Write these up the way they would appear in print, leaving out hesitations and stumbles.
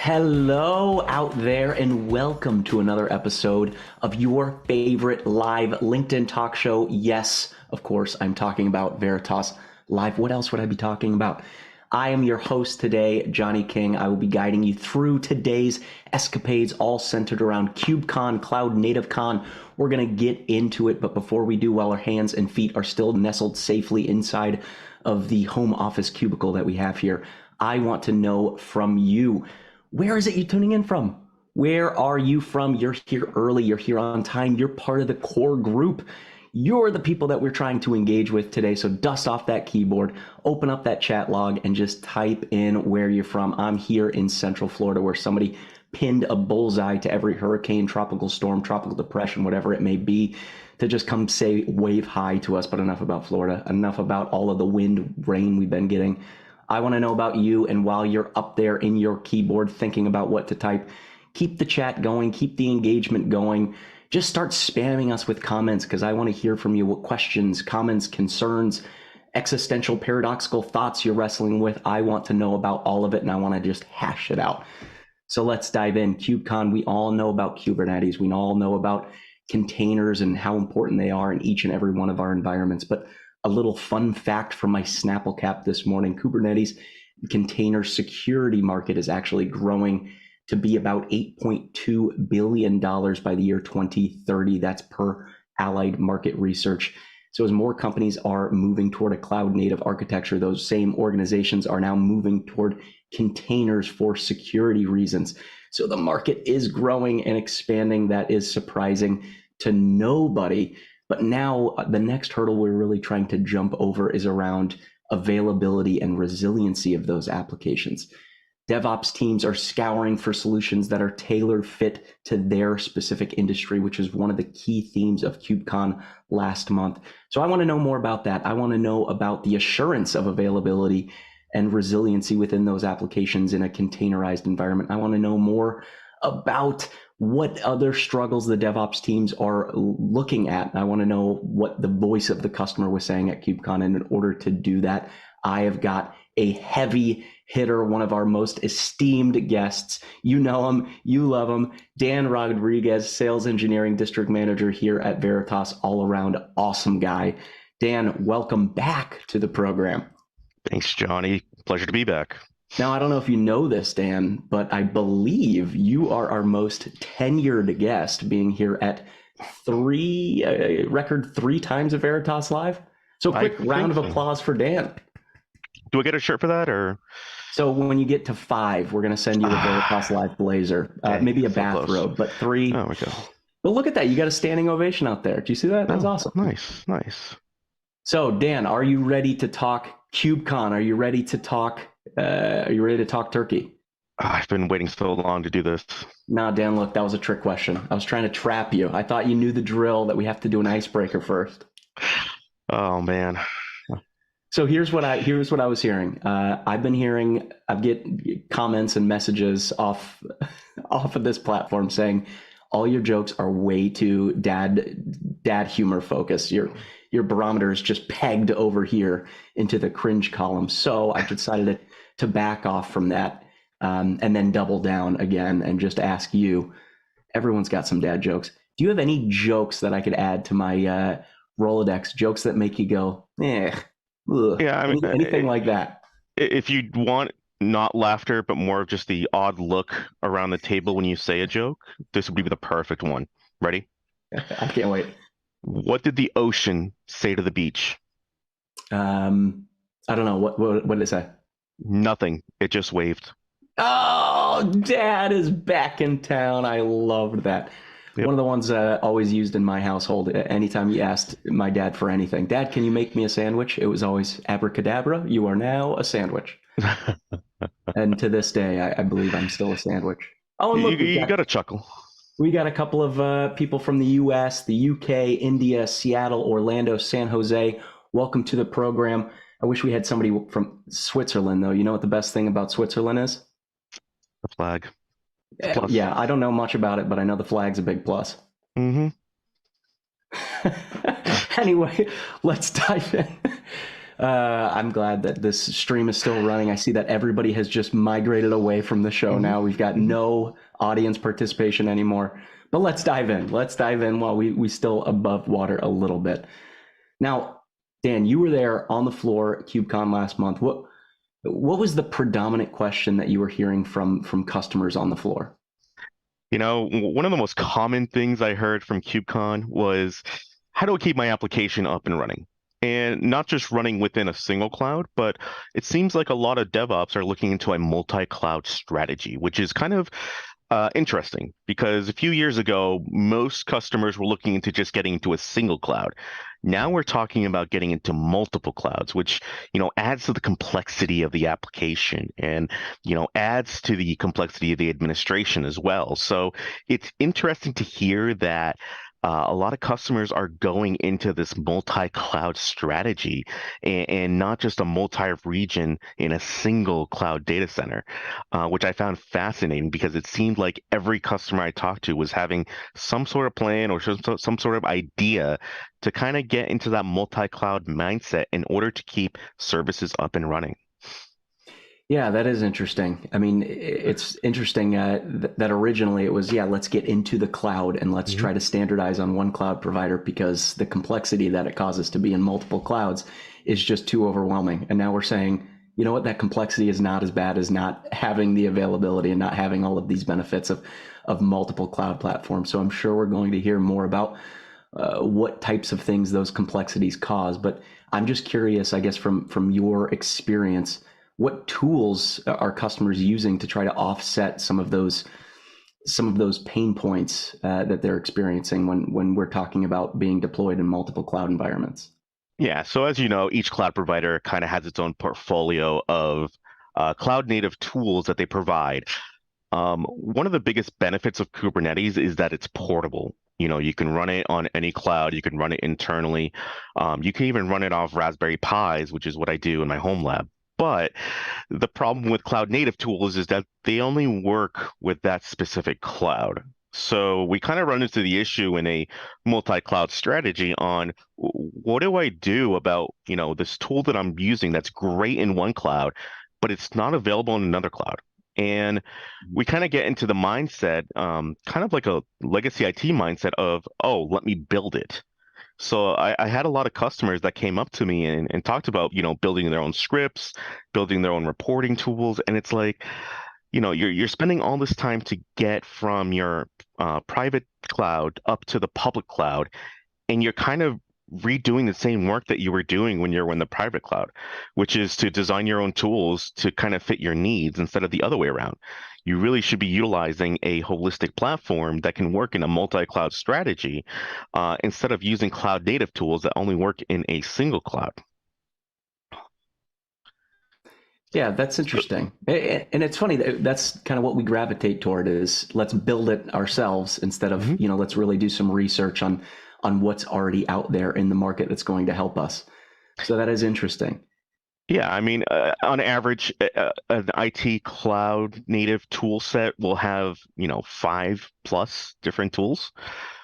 Hello out there and welcome to another episode of your favorite live LinkedIn talk show. Yes, of course, I'm talking about Veritas Live. What else would I be talking about? I am your host today, Johnny King. I will be guiding you through today's escapades, all centered around KubeCon CloudNativeCon. We're going to get into it, but before we do, while our hands and feet are still nestled safely inside of the home office cubicle that we have here, I want to know from you. Where is it you're tuning in from? Where are you from? You're here early, you're here on time, you're part of the core group. You're the people that we're trying to engage with today. So dust off that keyboard, open up that chat log, and just type in where you're from. I'm here in Central Florida, where somebody pinned a bullseye to every hurricane, tropical storm, tropical depression, whatever it may be, to just come say wave hi to us. But enough about Florida, enough about all of the wind, rain we've been getting. I want to know about you, and while you're up there in your keyboard thinking about what to type, keep the chat going, keep the engagement going. Just start spamming us with comments, because I want to hear from you what questions, comments, concerns, existential, paradoxical thoughts you're wrestling with. I want to know about all of it, and I want to just hash it out. So let's dive in. KubeCon, we all know about Kubernetes. We all know about containers and how important they are in each and every one of our environments. But a little fun fact from my Snapple cap this morning: Kubernetes container security market is actually growing to be about $8.2 billion by the year 2030. That's per Allied Market Research. So as more companies are moving toward a cloud native architecture, those same organizations are now moving toward containers for security reasons. So the market is growing and expanding. That is surprising to nobody. But now the next hurdle we're really trying to jump over is around availability and resiliency of those applications. DevOps teams are scouring for solutions that are tailor fit to their specific industry, which is one of the key themes of KubeCon last month. So I want to know more about that. I want to know about the assurance of availability and resiliency within those applications in a containerized environment. I want to know more about what other struggles the DevOps teams are looking at. I want to know what the voice of the customer was saying at KubeCon. And in order to do that, I have got a heavy hitter, one of our most esteemed guests. You know him, you love him, Dan Rodriguez, Sales Engineering District Manager here at Veritas, all around awesome guy. Dan, welcome back to the program. Thanks, Johnny. Pleasure to be back. Now, I don't know if you know this, Dan, but I believe you are our most tenured guest, being here at record three times at Veritas Live. So quick round of applause for Dan. Do I get a shirt for that, or? So when you get to 5, we're going to send you the Veritas Live blazer, maybe a bathrobe, but 3. Oh my God. But look at that. You got a standing ovation out there. Do you see that? That's awesome. Nice, nice. So Dan, are you ready to talk KubeCon? Are you ready to talk turkey? I've been waiting so long to do this. No, Dan, look, that was a trick question. I was trying to trap you. I thought you knew the drill, that we have to do an icebreaker first. Oh man. So here's what I was hearing. I get comments and messages off of this platform saying all your jokes are way too dad humor focused. Your barometer is just pegged over here into the cringe column. So I decided to back off from that and then double down again and just ask you. Everyone's got some dad jokes. Do you have any jokes that I could add to my Rolodex? Jokes that make you go, eh? Ugh. Yeah, I mean, anything like that. If you want not laughter, but more of just the odd look around the table when you say a joke, this would be the perfect one. Ready? I can't wait. What did the ocean say to the beach? I don't know. What did it say? Nothing. It just waved. Oh, Dad is back in town. I loved that. Yep. One of the ones always used in my household. Anytime you asked my dad for anything, Dad, can you make me a sandwich? It was always abracadabra. You are now a sandwich. And to this day, I believe I'm still a sandwich. Oh, and look, you got a chuckle. We got a couple of people from the U.S., the U.K., India, Seattle, Orlando, San Jose. Welcome to the program. I wish we had somebody from Switzerland, though. You know what the best thing about Switzerland is? The flag. Yeah, I don't know much about it, but I know the flag's a big plus. Mm-hmm. Anyway, let's dive in. I'm glad that this stream is still running. I see that everybody has just migrated away from the show Hmm. now. We've got Hmm. no audience participation anymore. But let's dive in. Let's dive in while we still above water a little bit. Now, Dan, you were there on the floor at KubeCon last month. What was the predominant question that you were hearing from customers on the floor? One of the most common things I heard from KubeCon was, how do I keep my application up and running? And not just running within a single cloud, but it seems like a lot of DevOps are looking into a multi-cloud strategy, which is kind of interesting because a few years ago, most customers were looking into just getting into a single cloud. Now we're talking about getting into multiple clouds, which, adds to the complexity of the application and, adds to the complexity of the administration as well. So it's interesting to hear that a lot of customers are going into this multi-cloud strategy and not just a multi-region in a single cloud data center, which I found fascinating because it seemed like every customer I talked to was having some sort of plan or some sort of idea to kind of get into that multi-cloud mindset in order to keep services up and running. Yeah, that is interesting. I mean, it's interesting that originally it was, yeah, let's get into the cloud and let's Hmm. try to standardize on one cloud provider because the complexity that it causes to be in multiple clouds is just too overwhelming. And now we're saying, you know what, that complexity is not as bad as not having the availability and not having all of these benefits of multiple cloud platforms. So I'm sure we're going to hear more about what types of things those complexities cause. But I'm just curious, I guess, from your experience, what tools are customers using to try to offset some of those pain points that they're experiencing when we're talking about being deployed in multiple cloud environments? Yeah, so as you know, each cloud provider kind of has its own portfolio of cloud native tools that they provide. One of the biggest benefits of Kubernetes is that it's portable. You can run it on any cloud, you can run it internally. You can even run it off Raspberry Pis, which is what I do in my home lab. But the problem with cloud native tools is that they only work with that specific cloud. So we kind of run into the issue in a multi-cloud strategy on what do I do about, this tool that I'm using that's great in one cloud, but it's not available in another cloud. And we kind of get into the mindset, kind of like a legacy IT mindset of, oh, let me build it. So I had a lot of customers that came up to me and talked about, building their own scripts, building their own reporting tools. And it's like, you're spending all this time to get from your private cloud up to the public cloud, and you're kind of redoing the same work that you were doing when you're in the private cloud, which is to design your own tools to kind of fit your needs instead of the other way around. You really should be utilizing a holistic platform that can work in a multi-cloud strategy instead of using cloud native tools that only work in a single cloud. Yeah, that's interesting. And it's funny that that's kind of what we gravitate toward is let's build it ourselves instead of, Mhm. let's really do some research on what's already out there in the market that's going to help us. So that is interesting. Yeah, I mean, on average, an IT cloud native tool set will have, 5+ different tools.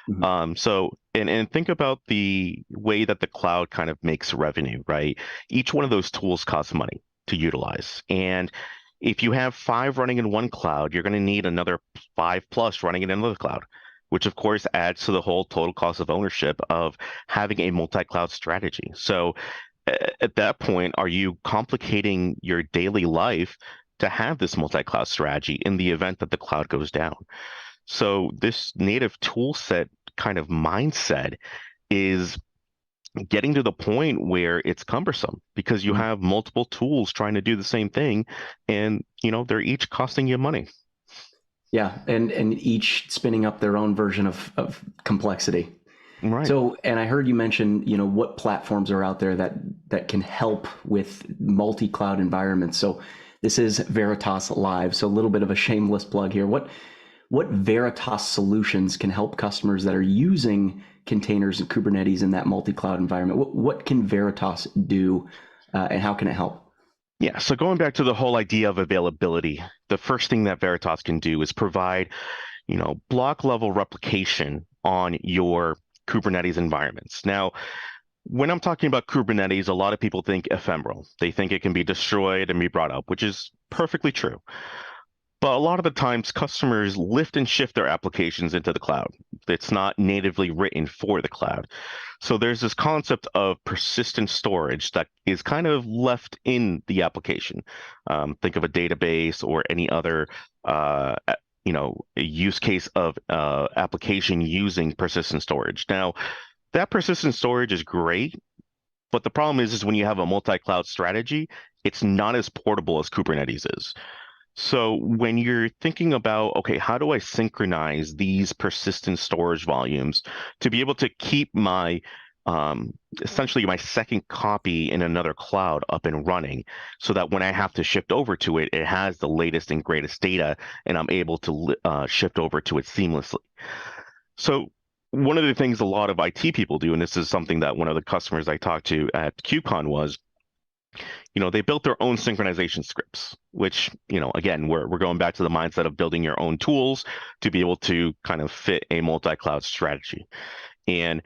Mhm. And think about the way that the cloud kind of makes revenue, right? Each one of those tools costs money to utilize. And if you have five running in one cloud, you're going to need another 5+ running in another cloud, which of course adds to the whole total cost of ownership of having a multi-cloud strategy. So at that point, are you complicating your daily life to have this multi-cloud strategy in the event that the cloud goes down? So this native tool set kind of mindset is getting to the point where it's cumbersome because you Mhm. have multiple tools trying to do the same thing, and they're each costing you money. Yeah, and each spinning up their own version of complexity. Right. So, and I heard you mention, what platforms are out there that can help with multi-cloud environments. So, this is Veritas Live. So, a little bit of a shameless plug here. What Veritas solutions can help customers that are using containers and Kubernetes in that multi-cloud environment? What can Veritas do, and how can it help? Yeah. So going back to the whole idea of availability, the first thing that Veritas can do is provide, block level replication on your Kubernetes environments. Now, When I'm talking about Kubernetes, a lot of people think ephemeral. They think it can be destroyed and be brought up, which is perfectly true. But a lot of the times, customers lift and shift their applications into the cloud. It's not natively written for the cloud. So there's this concept of persistent storage that is kind of left in the application. Think of a database or any other, a use case of application using persistent storage. Now, that persistent storage is great, but the problem is when you have a multi-cloud strategy, it's not as portable as Kubernetes is. So when you're thinking about, okay, how do I synchronize these persistent storage volumes to be able to keep my essentially my second copy in another cloud up and running so that when I have to shift over to it, it has the latest and greatest data and I'm able to shift over to it seamlessly. So one of the things a lot of IT people do, and this is something that one of the customers I talked to at KubeCon was, they built their own synchronization scripts, which, again, we're going back to the mindset of building your own tools to be able to kind of fit a multi-cloud strategy. And,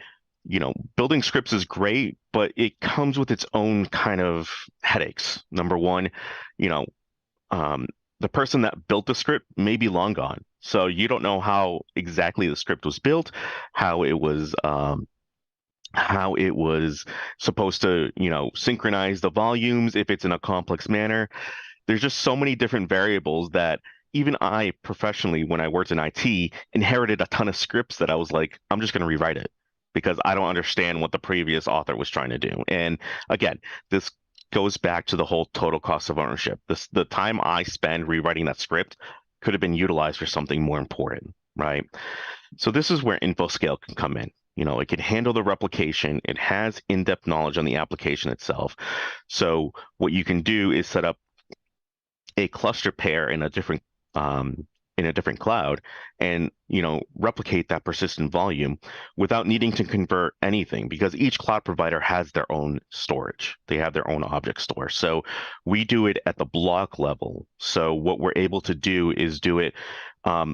building scripts is great, but it comes with its own kind of headaches. Number one, the person that built the script may be long gone. So you don't know how exactly the script was built, how it was supposed to, synchronize the volumes if it's in a complex manner. There's just so many different variables that even I professionally, when I worked in IT, inherited a ton of scripts that I was like, I'm just going to rewrite it because I don't understand what the previous author was trying to do. And again, this goes back to the whole total cost of ownership. The time I spend rewriting that script could have been utilized for something more important, right? So this is where InfoScale can come in. It can handle the replication. It has in-depth knowledge on the application itself. So what you can do is set up a cluster pair in a different cloud and replicate that persistent volume without needing to convert anything because each cloud provider has their own storage. They have their own object store. So we do it at the block level. So what we're able to do is do it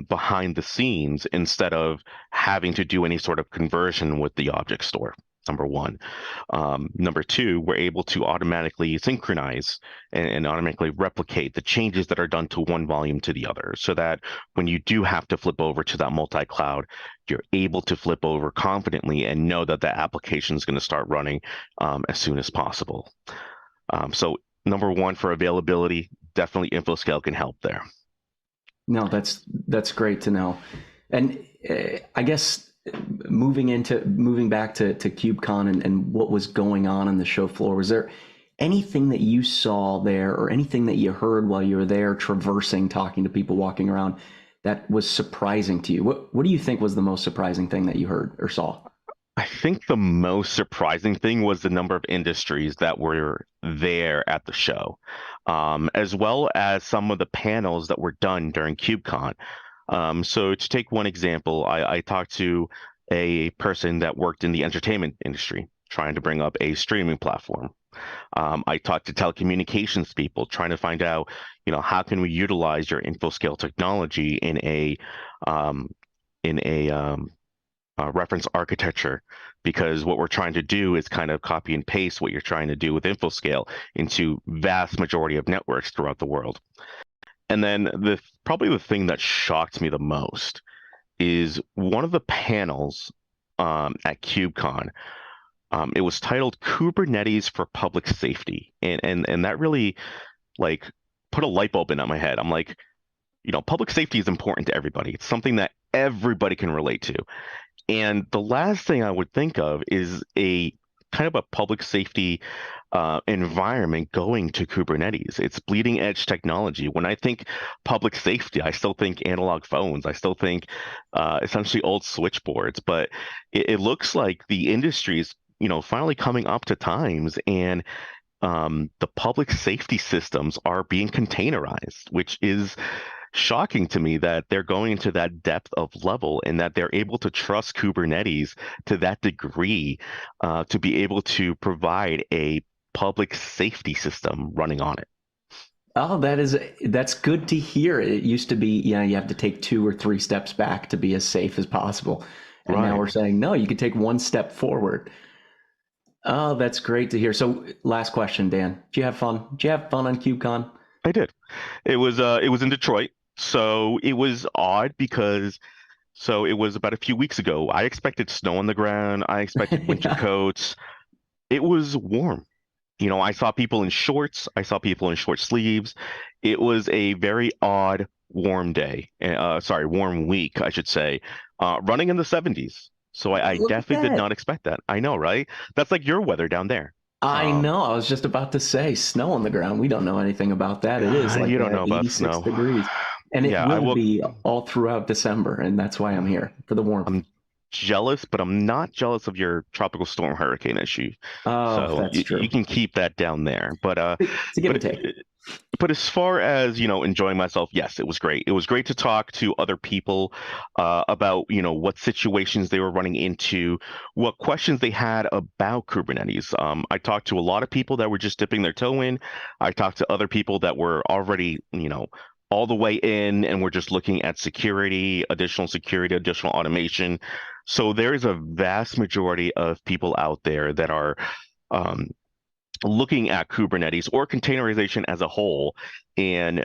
behind the scenes instead of having to do any sort of conversion with the object store. Number one. Number two, we're able to automatically synchronize and automatically replicate the changes that are done to one volume to the other so that when you do have to flip over to that multi-cloud, you're able to flip over confidently and know that the application is going to start running as soon as possible. So number one, for availability, definitely InfoScale can help there. No, that's great to know. And I guess moving back to KubeCon and what was going on the show floor, was there anything that you saw there or anything that you heard while you were there traversing, talking to people, walking around that was surprising to you? What do you think was the most surprising thing that you heard or saw? I think the most surprising thing was the number of industries that were there at the show, as well as some of the panels that were done during KubeCon. So to take one example, I talked to a person that worked in the entertainment industry, trying to bring up a streaming platform. I talked to telecommunications people, trying to find out, how can we utilize your InfoScale technology in a reference architecture, because what we're trying to do is kind of copy and paste what you're trying to do with InfoScale into vast majority of networks throughout the world. And then probably the thing that shocked me the most is one of the panels at KubeCon. It was titled Kubernetes for Public Safety. And that really put a light bulb in my head. I'm like, public safety is important to everybody. It's something that everybody can relate to. And the last thing I would think of is a kind of a public safety environment going to Kubernetes. It's bleeding edge technology. When I think public safety, I still think analog phones. I still think essentially old switchboards. But it looks like the industry is, finally coming up to times, and the public safety systems are being containerized, which is shocking to me that they're going into that depth of level and that they're able to trust Kubernetes to that degree to be able to provide a public safety system running on it. Oh, that's good to hear. It used to be, you have to take 2 or 3 steps back to be as safe as possible. And Right. now we're saying, no, you can take 1 step forward. Oh, that's great to hear. So, last question, Dan. Did you have fun? Did you have fun on KubeCon? I did. It was in Detroit, so it was odd because it was about a few weeks ago. I expected snow on the ground. I expected winter Yeah. coats. It was warm. I saw people in shorts. I saw people in short sleeves. It was a very odd warm day. Sorry, warm week, I should say. Running in the 70s. So I Look at definitely did that. not expect that. I know, right? That's like your weather down there. I Um, know. I was just about to say snow on the ground. We don't know anything about that. It is like you don't know about 86 snow. degrees, and it Yeah, I will will. be all throughout December. And that's why I'm here for the warmth. I'm jealous, but I'm not jealous of your tropical storm hurricane issue. Oh, So that's you true. can keep that down there. It's a give But and take. but as far as enjoying myself, yes, it was great. It was great to talk to other people about what situations they were running into, what questions they had about Kubernetes. I talked to a lot of people that were just dipping their toe in. I talked to other people that were already all the way in and were just looking at security, additional automation. So there is a vast majority of people out there that are um, looking at Kubernetes or containerization as a whole, and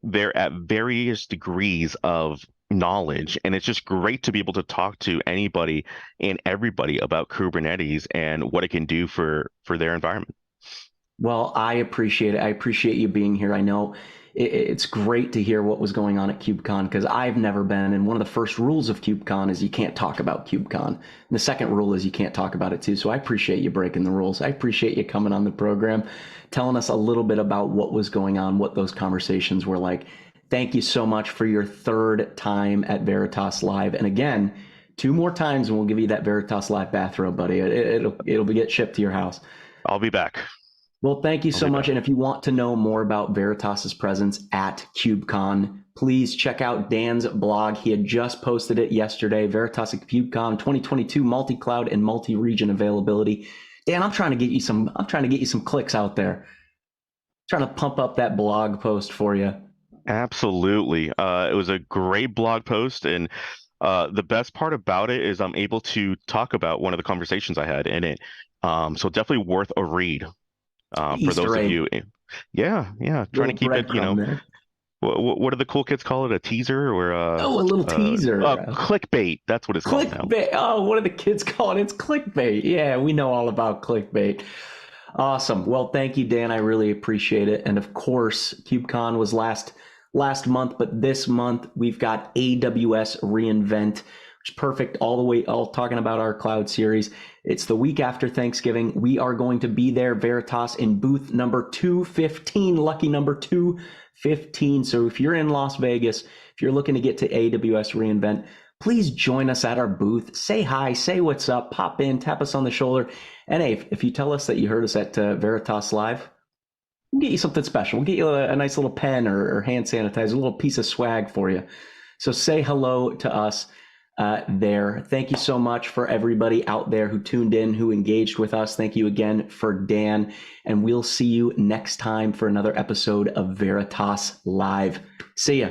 they're at various degrees of knowledge, and it's just great to be able to talk to anybody and everybody about Kubernetes and what it can do for their environment. Well, I appreciate it. I appreciate you being here. I know it's great to hear what was going on at KubeCon because I've never been. And one of the first rules of KubeCon is you can't talk about KubeCon. And the second rule is you can't talk about it too. So I appreciate you breaking the rules. I appreciate you coming on the program, telling us a little bit about what was going on, what those conversations were like. Thank you so much for your third time at Veritas Live. And again, two more times and we'll give you that Veritas Live bathrobe, buddy. It'll get shipped to your house. I'll be back. Well, thank you I'll so be much. back. And if you want to know more about Veritas's presence at KubeCon, please check out Dan's blog. He had just posted it yesterday. Veritas at KubeCon 2022 multi-cloud and multi-region availability. Dan, I'm trying to get you some clicks out there. Trying to pump up that blog post for you. Absolutely. It was a great blog post, and the best part about it is I'm able to talk about one of the conversations I had in it. So definitely worth a read. For those Easter of egg, you, yeah, yeah, trying to little keep it, breadcrumb there. what do the cool kids call it? A teaser or Oh, a little teaser. clickbait? That's what it's called now. Clickbait. Oh, what do the kids call it? It's clickbait. Yeah, we know all about clickbait. Awesome. Well, thank you, Dan. I really appreciate it. And of course, KubeCon was last month, but this month we've got AWS reInvent, which is perfect all talking about our cloud series. It's the week after Thanksgiving. We are going to be there, Veritas, in booth number 215, lucky number 215. So if you're in Las Vegas, if you're looking to get to AWS reInvent, please join us at our booth. Say hi, say what's up, pop in, tap us on the shoulder. And hey, if you tell us that you heard us at Veritas Live, we'll get you something special. We'll get you a nice little pen or hand sanitizer, a little piece of swag for you. So say hello to us there. Thank you so much for everybody out there who tuned in, who engaged with us. Thank you again for Dan. And we'll see you next time for another episode of Veritas Live. See ya.